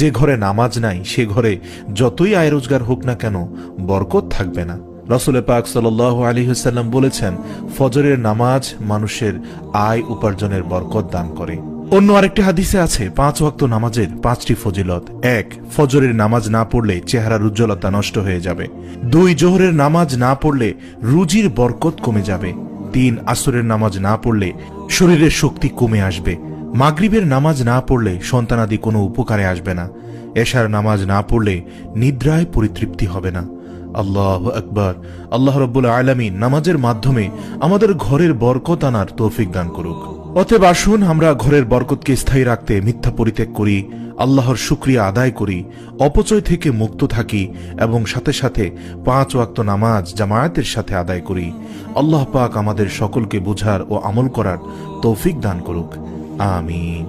যে ঘরে নামাজ নাই সে ঘরে যতই আয় রোজগার হোক না কেন বরকত থাকবে না। রাসূল পাক সাল্লাল্লাহু আলাইহি ওয়াসাল্লাম বলেছেন, ফজরের নামাজ মানুষের আয় উপার্জনের বরকত দান করে। অন্য আরেকটি হাদিসে আছে 5 ওয়াক্ত নামাজের 5টি ফজিলত। 1, ফজরের নামাজ না পড়লে চেহারার উজ্জ্বলতা নষ্ট হয়ে যাবে। 2, জোহরের নামাজ না পড়লে রুজির বরকত কমে যাবে। 3, আসরের নামাজ না পড়লে শরীরের শক্তি কমে আসবে। মাগরিবের নামাজ না পড়লে সন্তানাদি কোনো উপকারে আসবে না। এশার নামাজ না পড়লে নিদ্রায় পরিতৃপ্তি হবে না। আল্লাহু আকবার। আল্লাহ রাব্বুল আলামিন নামাজের মাধ্যমে আমাদের ঘরের বরকত আনার তৌফিক দান করুক। অতএব আসুন আমরা ঘরের বরকতকে স্থায়ী রাখতে মিথ্যা পরিত্যাগ করি, আল্লাহর শুকরিয়া আদায় করি, অপচয় থেকে মুক্ত থাকি এবং সাথে সাথে 5 ওয়াক্ত নামাজ জামায়াতের সাথে আদায় করি। আল্লাহ পাক আমাদের সকলকে বুঝার ও আমল করার তৌফিক দান করুক। আমিন।